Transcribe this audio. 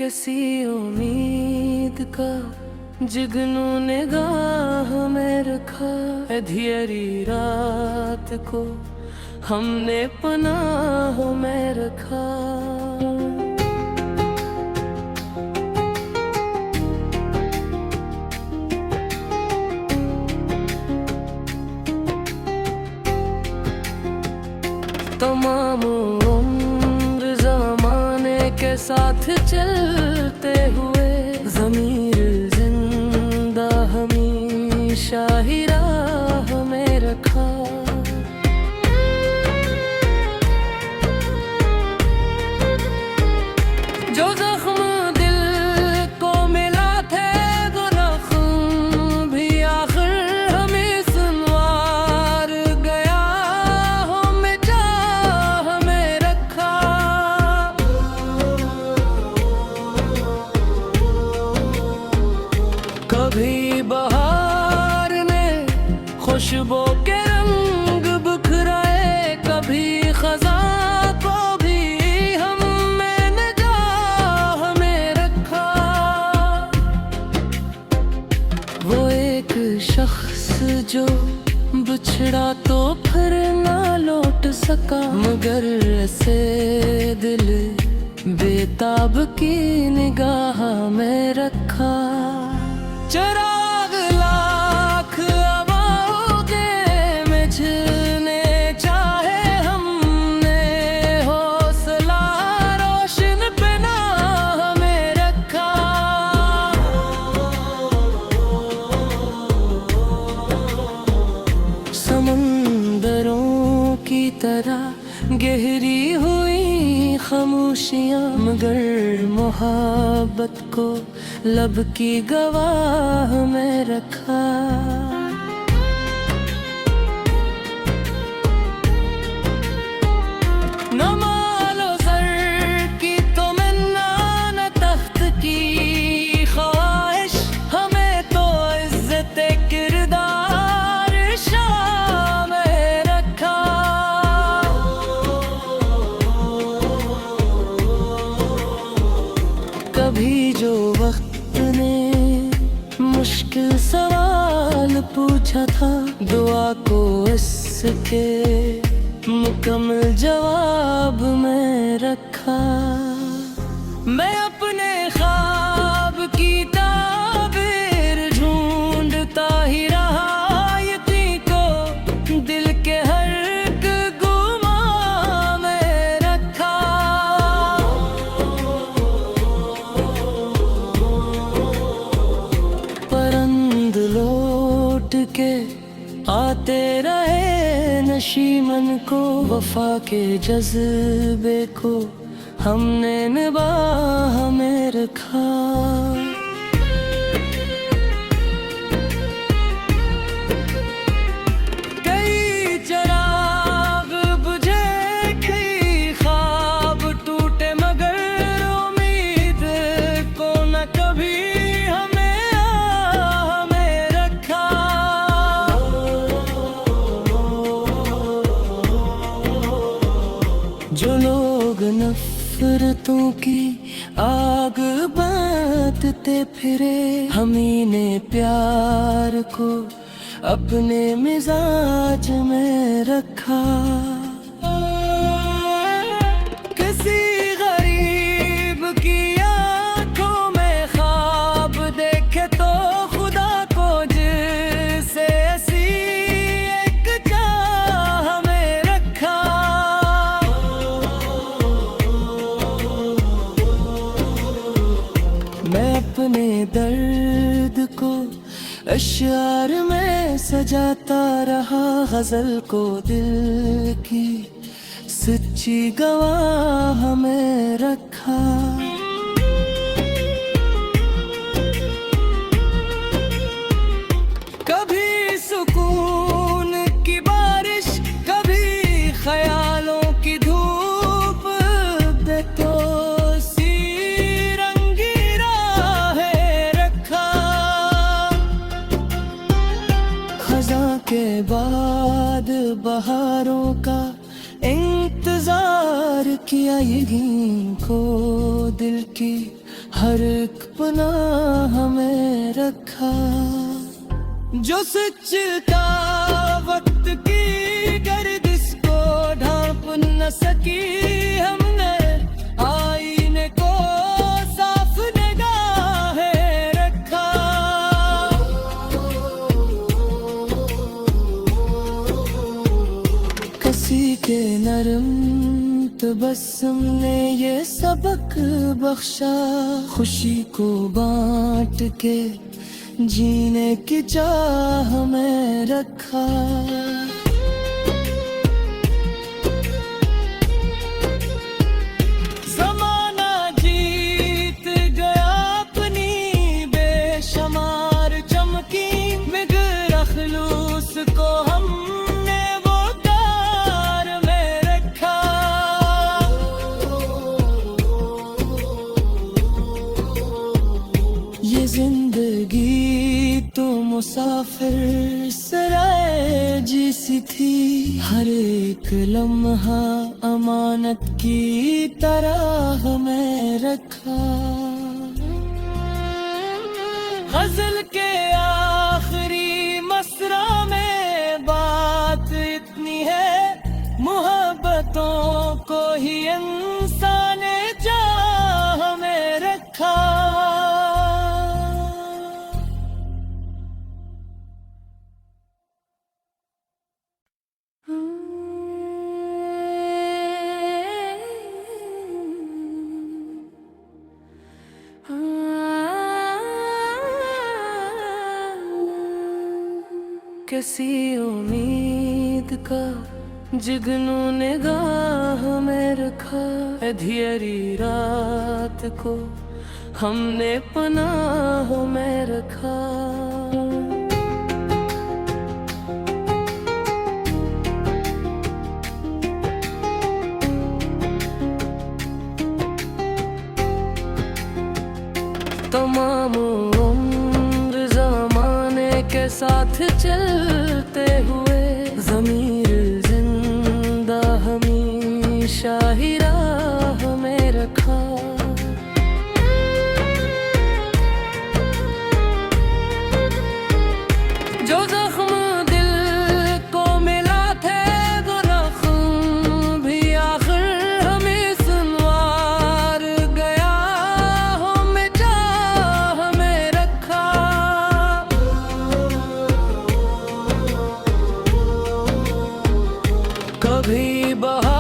किसी उम्मीद का जिगनू निगाह में रखा है। अंधेरी रात को हमने पनाह में रखा। तमाम उम्र ज़माने के साथ चलते हुए ज़मीर जिंदा हमेशा ही राह में रखा। जो जख्म दिल को मिला थे वो जख्म भी आखिर हमें सुनवार गया। हमें चाह में रखा। कभी बहार ने खुशबू के रंग बिखराए, कभी खजा को भी हमने निगाह में रखा। वो एक शख्स जो बिछड़ा तो फिर ना लौट सका, मगर ऐसे दिल बेताब की निगाह में रखा। चिराग लाख आवाज़े में जलने चाहे, हमने हौसला रोशन पनाह में रखा। समंदरों की तरह गहरी हुई खामोशियाँ, मगर मोहब्बत को लब की गवाह में रखा। न मालो ज़र की तो मन्ना, न तख्त की ख्वाहिश, हमें तो इज्जत किरदार शाह में रखा। कभी जो वक्त ने मुश्किल सवाल पूछा था, दुआ को इसके मुकम्मल जवाब में रखा। मैं अपने ख्वाब की ताबीर ढूंढता ही रहा, यकीन को दिल के हर एक गुमा में रखा। परंद लौट के आते रहे नशीमन को, वफा के जज्बे को हमने निबाह में रखा। कई चिराग बुझे, कई ख्वाब टूटे, मगर उम्मीद को न कभी हमें आह में रखा। जो लोग नफरतों की आग बांधते फिरे, हम-ही ने प्यार को अपने मिजाज में रखा। किसी गरीब की आंखों में ख्वाब देखे तो खुदा को जिसे ऐसी एक चाह में रखा। मैं अपने दर्द को अश्यार में सजाता रहा, गजल को दिल की सच्ची गवाह में रखा। कभी सुकून की बारिश, कभी ख्यालों की धूप दे तो के बाद बहारों का इंतजार किया, यहीं को दिल की हर एक पनाह हमें रखा। जो सच्चता वक्त की गर्दिश को ढांप न सकी, हमने आईने को साफ निगाहें रखा। किसी के नरम तबस्सुम ने ये सबक बख्शा, खुशी को बांट के जीने की चाह में रखा। ज़माना जीत गया अपनी बेशुमार चमकी, मगर खलूस को हमने वो कार में रखा। ये जिंदगी तो मुसाफिर सराय जैसी थी, हर एक लम्हा अमानत की तरह में रखा। गजल के आखिरी मसरा में बात इतनी है, मोहब्बतों को ही इंसान चाह में रखा। किसी उम्मीद का जिगनू निगाह में रखा, अंधेरी रात को हमने पनाह में रखा। तमाम उम्र ज़माने के साथ चलते हुए, ज़मीर जिंदा हमेशा ही राह में रखा। जो जख्म दिल को मिला थे, वो जख्म भी आखिर हमें सुनवार गया, हमें चाह में रखा। कभी बहा